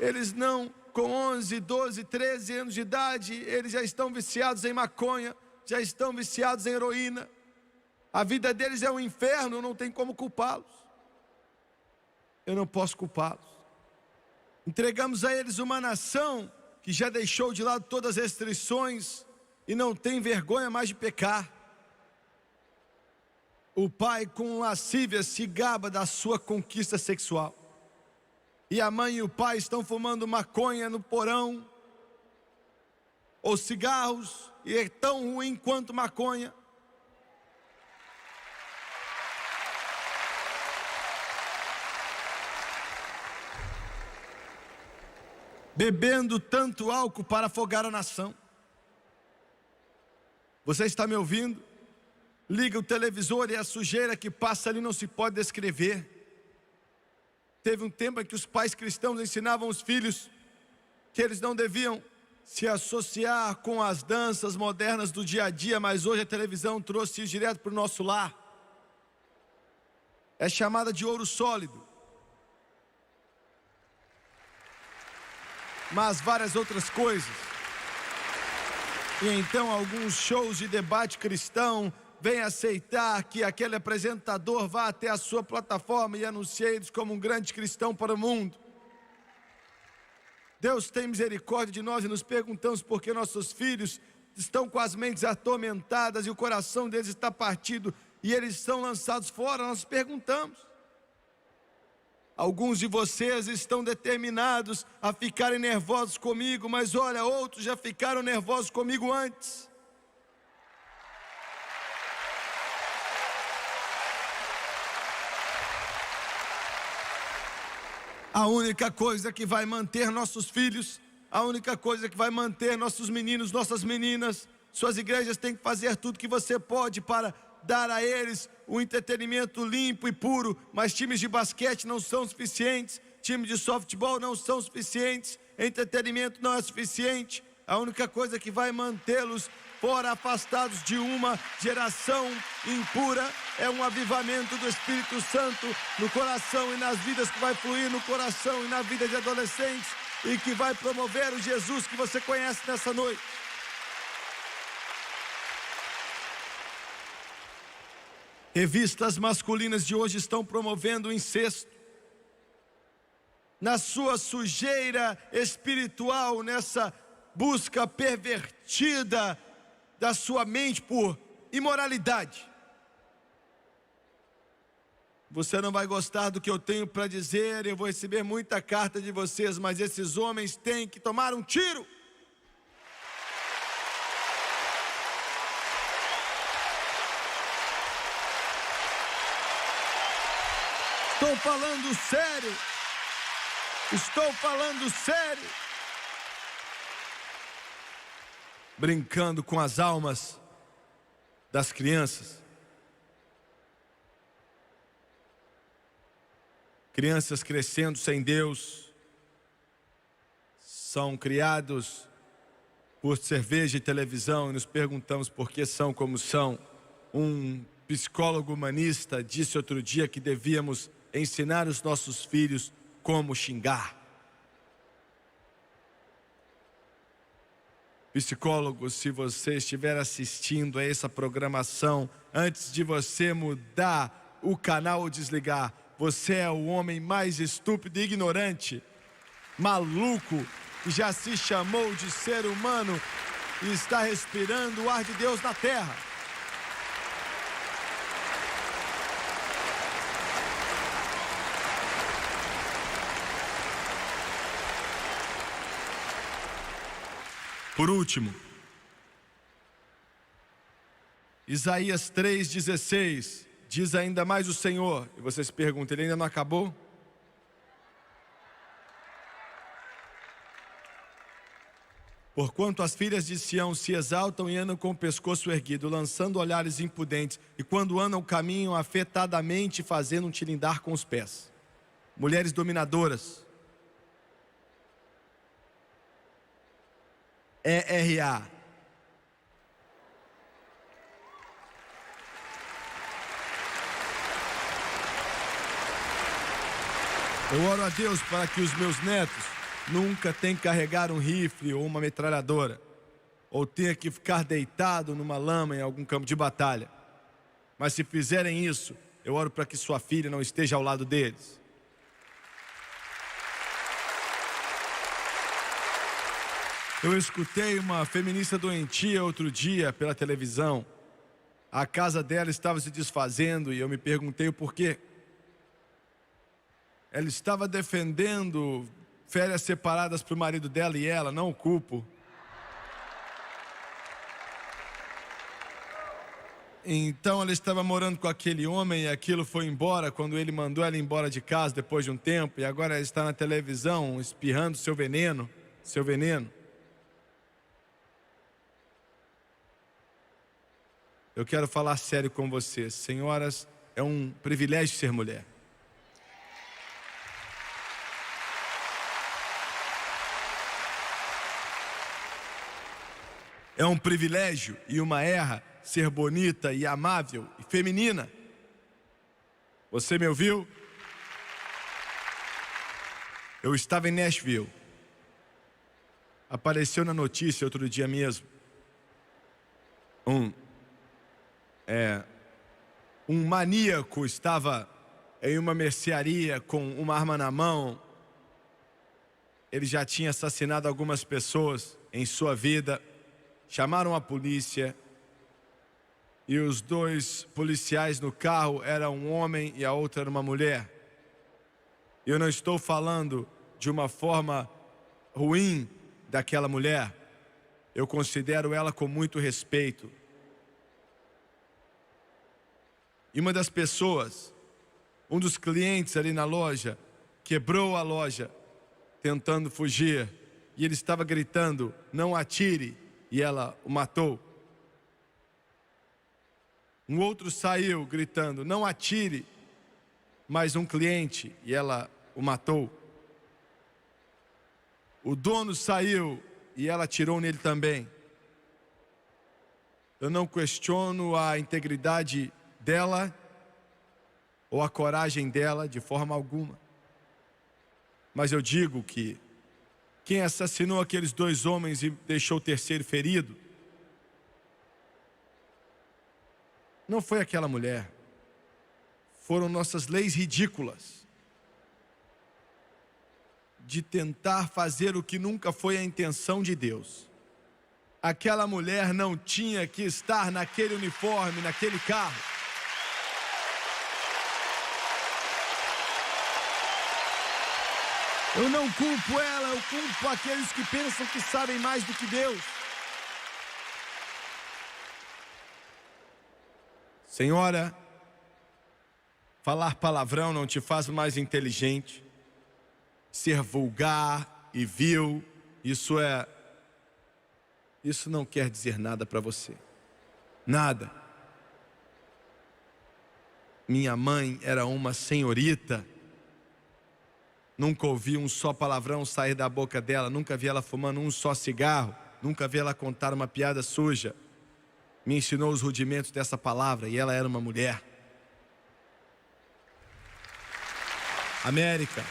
Eles não, com 11, 12, 13 anos de idade, eles já estão viciados em maconha, já estão viciados em heroína. A vida deles é um inferno, não tem como culpá-los. Eu não posso culpá-los. Entregamos a eles uma nação que já deixou de lado todas as restrições e não tem vergonha mais de pecar. O pai com lascívia se gaba da sua conquista sexual. E a mãe e o pai estão fumando maconha no porão, ou cigarros, e é tão ruim quanto maconha. Bebendo tanto álcool para afogar a nação. Você está me ouvindo? Liga o televisor e a sujeira que passa ali não se pode descrever. Teve um tempo em que os pais cristãos ensinavam os filhos que eles não deviam se associar com as danças modernas do dia a dia, mas hoje a televisão trouxe isso direto para o nosso lar. É chamada de ouro sólido. Mas várias outras coisas. E então alguns shows de debate cristão vêm aceitar que aquele apresentador vá até a sua plataforma e anuncie eles como um grande cristão para o mundo. Deus tem misericórdia de nós e nos perguntamos por que nossos filhos estão com as mentes atormentadas e o coração deles está partido e eles são lançados fora. Nós perguntamos. Alguns de vocês estão determinados a ficarem nervosos comigo, mas olha, outros já ficaram nervosos comigo antes. A única coisa que vai manter nossos filhos, a única coisa que vai manter nossos meninos, nossas meninas, suas igrejas têm que fazer tudo que você pode para dar a eles um entretenimento limpo e puro, mas times de basquete não são suficientes, times de softball não são suficientes, entretenimento não é suficiente. A única coisa que vai mantê-los fora, afastados de uma geração impura, é um avivamento do Espírito Santo no coração e nas vidas, que vai fluir no coração e na vida de adolescentes e que vai promover o Jesus que você conhece nessa noite. Revistas masculinas de hoje estão promovendo o incesto. Na sua sujeira espiritual, nessa busca pervertida da sua mente por imoralidade. Você não vai gostar do que eu tenho para dizer, eu vou receber muita carta de vocês, mas esses homens têm que tomar um tiro. Estou falando sério. Estou falando sério. Brincando com as almas das crianças. Crianças crescendo sem Deus. São criados por cerveja e televisão e nos perguntamos por que são como são. Um psicólogo humanista disse outro dia que devíamos ensinar os nossos filhos como xingar. Psicólogo, se você estiver assistindo a essa programação, antes de você mudar o canal ou desligar, você é o homem mais estúpido e ignorante, maluco, que já se chamou de ser humano e está respirando o ar de Deus na terra. Por último, Isaías 3,16, diz ainda mais o Senhor, e você se pergunta, ele ainda não acabou? Porquanto as filhas de Sião se exaltam e andam com o pescoço erguido, lançando olhares impudentes, e quando andam caminham afetadamente, fazendo um tilindar com os pés. Mulheres dominadoras. ERA. Eu oro a Deus para que os meus netos nunca tenham que carregar um rifle ou uma metralhadora, ou tenha que ficar deitado numa lama em algum campo de batalha. Mas se fizerem isso, eu oro para que sua filha não esteja ao lado deles. Eu escutei uma feminista doentia outro dia pela televisão. A casa dela estava se desfazendo e eu me perguntei o porquê. Ela estava defendendo férias separadas para o marido dela e ela, não o culpo. Então ela estava morando com aquele homem e aquilo foi embora quando ele mandou ela embora de casa depois de um tempo. E agora ela está na televisão espirrando seu veneno. Eu quero falar sério com vocês. Senhoras, é um privilégio ser mulher. É um privilégio e uma honra ser bonita e amável e feminina. Você me ouviu? Eu estava em Nashville. Apareceu na notícia outro dia mesmo. Um maníaco estava em uma mercearia com uma arma na mão. Ele já tinha assassinado algumas pessoas em sua vida. Chamaram a polícia e os dois policiais no carro eram um homem e a outra era uma mulher. Eu não estou falando de uma forma ruim daquela mulher. Eu considero ela com muito respeito. E uma das pessoas, um dos clientes ali na loja, quebrou a loja tentando fugir. E ele estava gritando, não atire, e ela o matou. Um outro saiu gritando, não atire, mais um cliente, e ela o matou. O dono saiu e ela atirou nele também. Eu não questiono a integridade dela ou a coragem dela de forma alguma. Mas eu digo que quem assassinou aqueles dois homens e deixou o terceiro ferido não foi aquela mulher. Foram nossas leis ridículas de tentar fazer o que nunca foi a intenção de Deus. Aquela mulher não tinha que estar naquele uniforme, naquele carro. Eu não culpo ela, eu culpo aqueles que pensam que sabem mais do que Deus. Senhora, falar palavrão não te faz mais inteligente. Ser vulgar e vil, isso não quer dizer nada para você. Nada. Minha mãe era uma senhorita. Nunca ouvi um só palavrão sair da boca dela. Nunca vi ela fumando um só cigarro. Nunca vi ela contar uma piada suja. Me ensinou os rudimentos dessa palavra e ela era uma mulher. América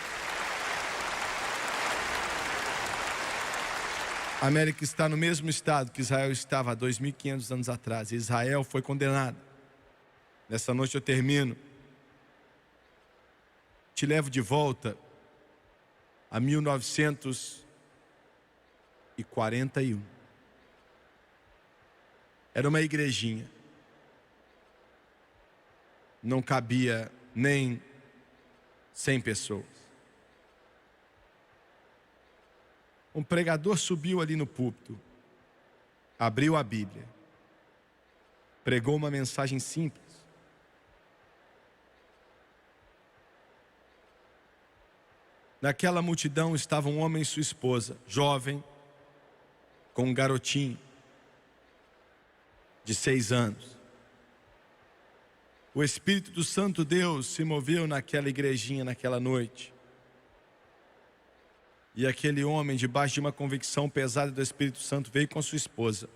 está no mesmo estado que Israel estava há 2.500 anos atrás. E Israel foi condenado. Nessa noite eu termino. Te levo de volta a 1941. Era uma igrejinha. Não cabia nem 100 pessoas. Um pregador subiu ali no púlpito, abriu a Bíblia, pregou uma mensagem simples. Naquela multidão estava um homem e sua esposa, jovem, com um garotinho de 6 anos. O Espírito do Santo Deus se moveu naquela igrejinha naquela noite. E aquele homem, debaixo de uma convicção pesada do Espírito Santo, veio com sua esposa,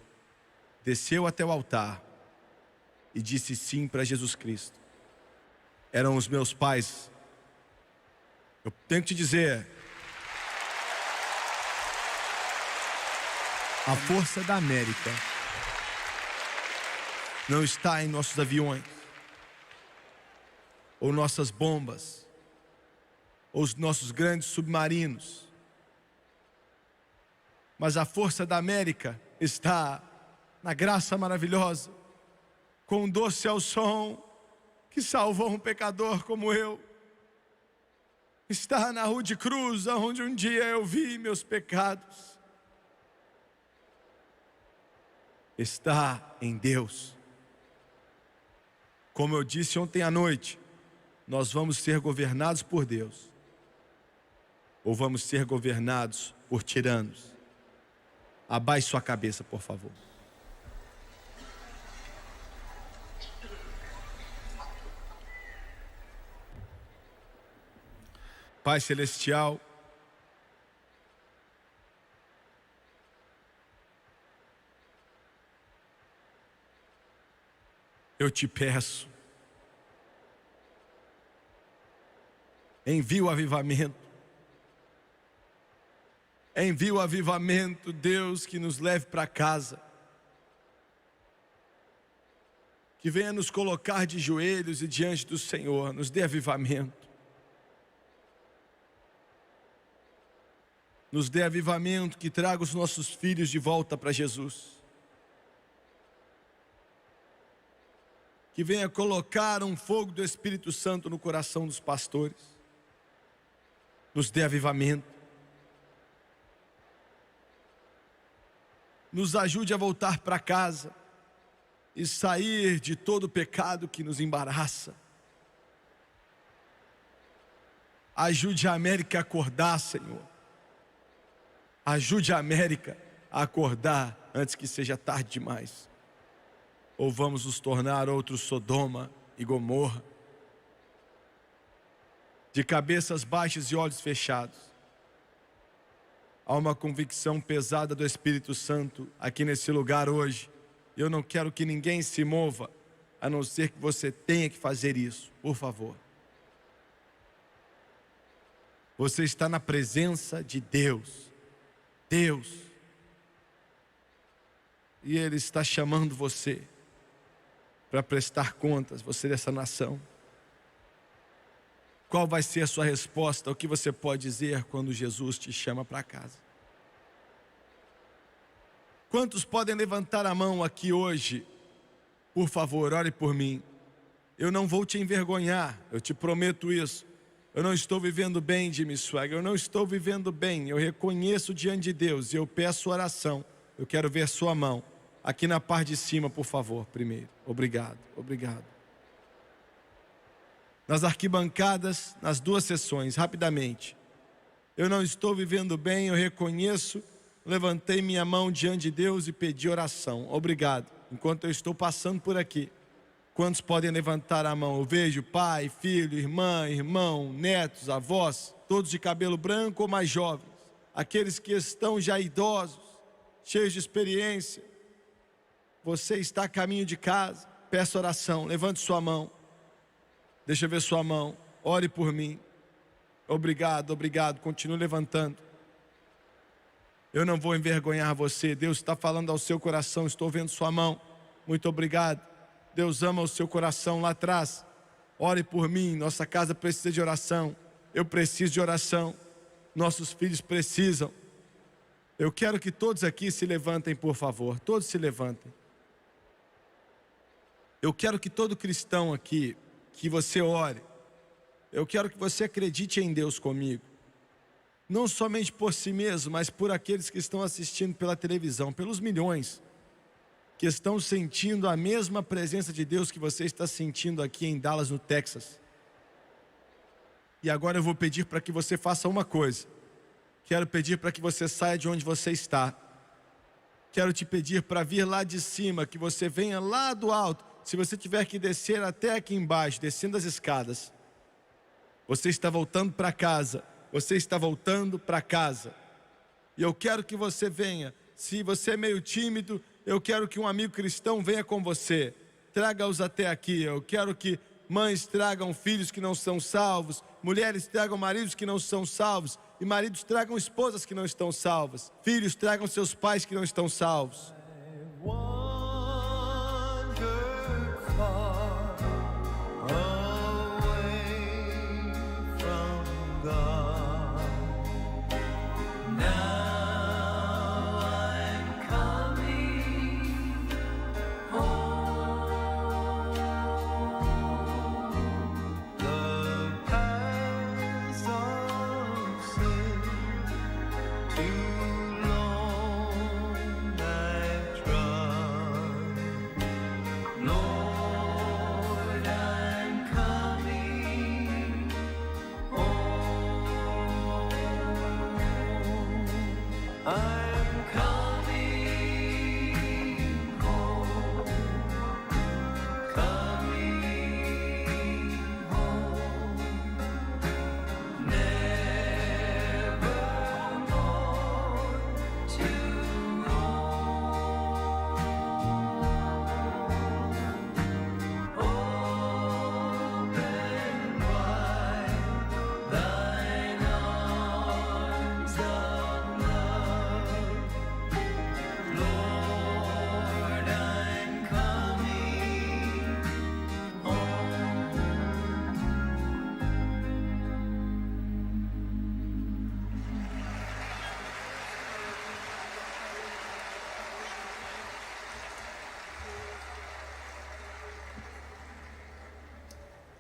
desceu até o altar e disse sim para Jesus Cristo. Eram os meus pais. Eu tenho que te dizer, a força da América não está em nossos aviões, ou nossas bombas, ou os nossos grandes submarinos. Mas a força da América está na graça maravilhosa, com doce ao som que salvou um pecador como eu. Está na rude cruz, onde um dia eu vi meus pecados. Está em Deus. Como eu disse ontem à noite, nós vamos ser governados por Deus, ou vamos ser governados por tiranos? Abaixe sua cabeça, por favor. Pai Celestial, eu te peço, envia o avivamento. Envia o avivamento, Deus, que nos leve para casa. Que venha nos colocar de joelhos e diante do Senhor, nos dê avivamento. Nos dê avivamento que traga os nossos filhos de volta para Jesus. Que venha colocar um fogo do Espírito Santo no coração dos pastores. Nos dê avivamento. Nos ajude a voltar para casa e sair de todo o pecado que nos embaraça. Ajude a América a acordar, Senhor. Ajude a América a acordar antes que seja tarde demais. Ou vamos nos tornar outro Sodoma e Gomorra. De cabeças baixas e olhos fechados. Há uma convicção pesada do Espírito Santo aqui nesse lugar hoje. Eu não quero que ninguém se mova, a não ser que você tenha que fazer isso, por favor. Você está na presença de Deus. Deus. E Ele está chamando você para prestar contas, você dessa nação. Qual vai ser a sua resposta? O que você pode dizer quando Jesus te chama para casa? Quantos podem levantar a mão aqui hoje? Por favor, ore por mim. Eu não vou te envergonhar, eu te prometo isso. Eu não estou vivendo bem, Jimmy Swagger, eu não estou vivendo bem. Eu reconheço diante de Deus e eu peço oração. Eu quero ver sua mão. Aqui na parte de cima, por favor, primeiro. Obrigado, obrigado. Nas arquibancadas, nas duas sessões, rapidamente. Eu não estou vivendo bem, eu reconheço. Levantei minha mão diante de Deus e pedi oração. Obrigado. Enquanto eu estou passando por aqui, quantos podem levantar a mão? Eu vejo pai, filho, irmã, irmão, netos, avós, todos de cabelo branco ou mais jovens. Aqueles que estão já idosos, cheios de experiência. Você está a caminho de casa, peço oração, levante sua mão. Deixa eu ver sua mão, ore por mim. Obrigado, obrigado, continue levantando. Eu não vou envergonhar você, Deus está falando ao seu coração, estou vendo sua mão. Muito obrigado. Deus ama o seu coração lá atrás. Ore por mim, nossa casa precisa de oração. Eu preciso de oração. Nossos filhos precisam. Eu quero que todos aqui se levantem, por favor. Todos se levantem. Eu quero que todo cristão aqui, que você ore. Eu quero que você acredite em Deus comigo. Não somente por si mesmo, mas por aqueles que estão assistindo pela televisão, pelos milhões que estão sentindo a mesma presença de Deus que você está sentindo aqui em Dallas, no Texas. E agora eu vou pedir para que você faça uma coisa. Quero pedir para que você saia de onde você está. Quero te pedir para vir lá de cima, que você venha lá do alto. Se você tiver que descer até aqui embaixo, descendo as escadas, você está voltando para casa. Você está voltando para casa. E eu quero que você venha. Se você é meio tímido, eu quero que um amigo cristão venha com você. Traga-os até aqui. Eu quero que mães tragam filhos que não são salvos, mulheres tragam maridos que não são salvos, e maridos tragam esposas que não estão salvas. Filhos tragam seus pais que não estão salvos. Now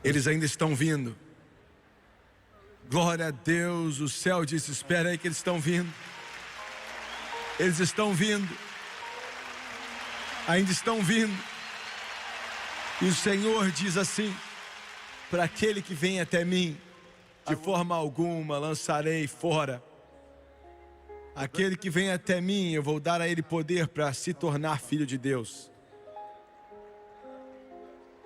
Eles ainda estão vindo. Glória a Deus, o céu disse, espera aí que eles estão vindo. Eles estão vindo. Ainda estão vindo. E o Senhor diz assim, para aquele que vem até mim, de forma alguma lançarei fora. Aquele que vem até mim, eu vou dar a ele poder para se tornar filho de Deus.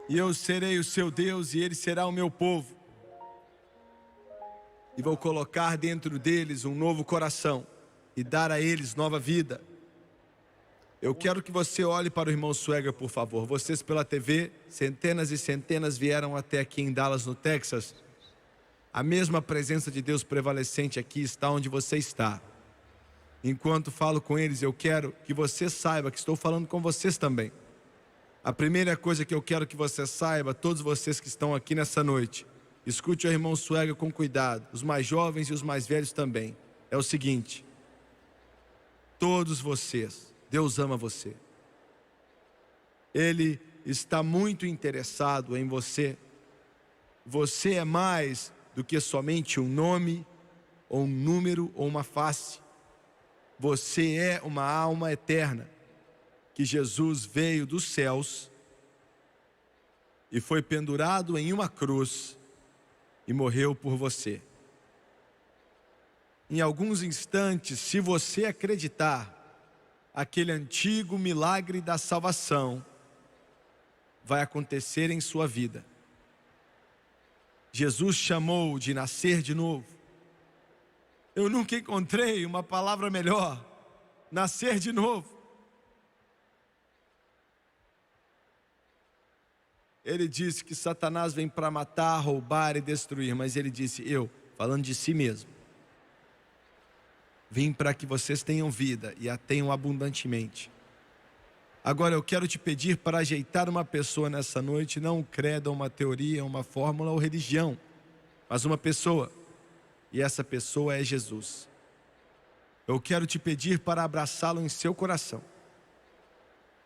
E eu serei o seu Deus e ele será o meu povo. E vou colocar dentro deles um novo coração e dar a eles nova vida. Eu quero que você olhe para o irmão Swagger, por favor. Vocês pela TV, centenas e centenas vieram até aqui em Dallas, no Texas. A mesma presença de Deus prevalecente aqui está onde você está. Enquanto falo com eles, eu quero que você saiba que estou falando com vocês também. A primeira coisa que eu quero que você saiba, todos vocês que estão aqui nessa noite, escute o irmão Swagger com cuidado, os mais jovens e os mais velhos também. É o seguinte, todos vocês, Deus ama você. Ele está muito interessado em você. Você é mais do que somente um nome, ou um número, ou uma face. Você é uma alma eterna, que Jesus veio dos céus e foi pendurado em uma cruz e morreu por você. Em alguns instantes, se você acreditar, aquele antigo milagre da salvação vai acontecer em sua vida. Jesus chamou de nascer de novo. Eu nunca encontrei uma palavra melhor. Nascer de novo. Ele disse que Satanás vem para matar, roubar e destruir, mas ele disse, eu, falando de si mesmo, vim para que vocês tenham vida e a tenham abundantemente. Agora eu quero te pedir para ajeitar uma pessoa nessa noite, não um credo, uma teoria, uma fórmula ou religião, mas uma pessoa, e essa pessoa é Jesus. Eu quero te pedir para abraçá-lo em seu coração.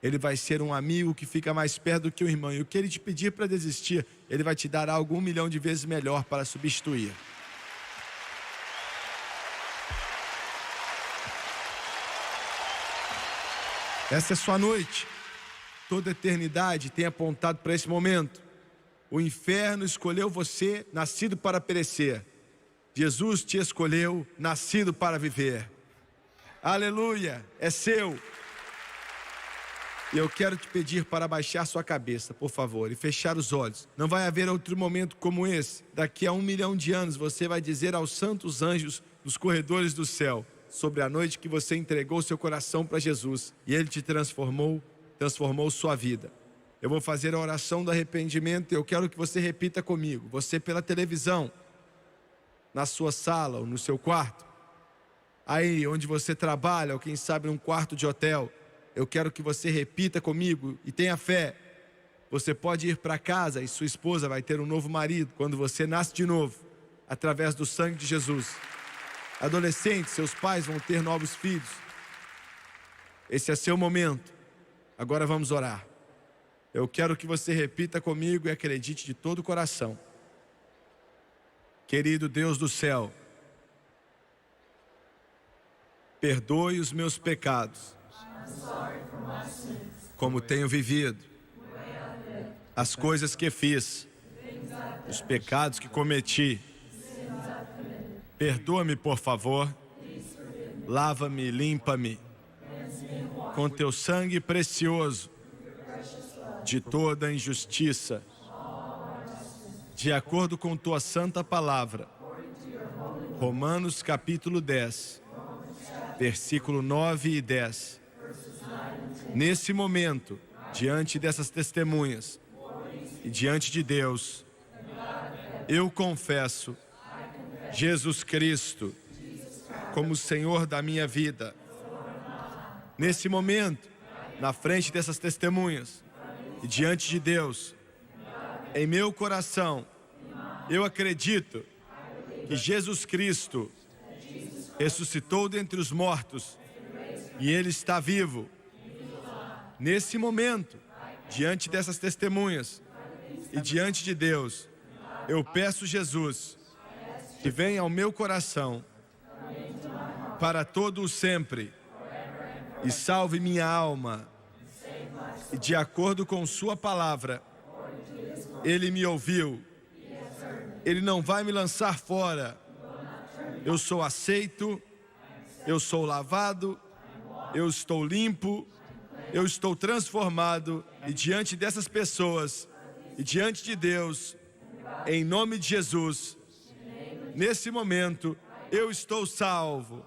Ele vai ser um amigo que fica mais perto do que o irmão. E o que ele te pedir para desistir, ele vai te dar algo 1 milhão de vezes melhor para substituir. Essa é sua noite. Toda a eternidade tem apontado para esse momento. O inferno escolheu você, nascido para perecer. Jesus te escolheu, nascido para viver. Aleluia, é seu. E eu quero te pedir para baixar sua cabeça, por favor, e fechar os olhos. Não vai haver outro momento como esse. Daqui a 1 milhão de anos você vai dizer aos santos anjos nos corredores do céu sobre a noite que você entregou seu coração para Jesus e Ele te transformou sua vida. Eu vou fazer a oração do arrependimento e eu quero que você repita comigo. Você pela televisão, na sua sala ou no seu quarto, aí onde você trabalha ou quem sabe num quarto de hotel, eu quero que você repita comigo e tenha fé. Você pode ir para casa e sua esposa vai ter um novo marido quando você nasce de novo, através do sangue de Jesus. Adolescentes, seus pais vão ter novos filhos. Esse é seu momento. Agora vamos orar. Eu quero que você repita comigo e acredite de todo o coração. Querido Deus do céu, Perdoe os meus pecados, como tenho vivido, as coisas que fiz, os pecados que cometi. Perdoa-me, por favor. Lava-me, limpa-me com teu sangue precioso de toda injustiça, de acordo com tua santa palavra. Romanos capítulo 10, versículo 9 e 10. Nesse momento, diante dessas testemunhas e diante de Deus, eu confesso Jesus Cristo como Senhor da minha vida. Nesse momento, na frente dessas testemunhas e diante de Deus, em meu coração, eu acredito que Jesus Cristo ressuscitou dentre os mortos e Ele está vivo. Nesse momento, diante dessas testemunhas e diante de Deus, eu peço, Jesus, que venha ao meu coração para todo o sempre e salve minha alma. E de acordo com sua palavra, Ele me ouviu. Ele não vai me lançar fora. Eu sou aceito, eu sou lavado, eu estou limpo, eu estou transformado. E diante dessas pessoas e diante de Deus, em nome de Jesus, nesse momento, eu estou salvo.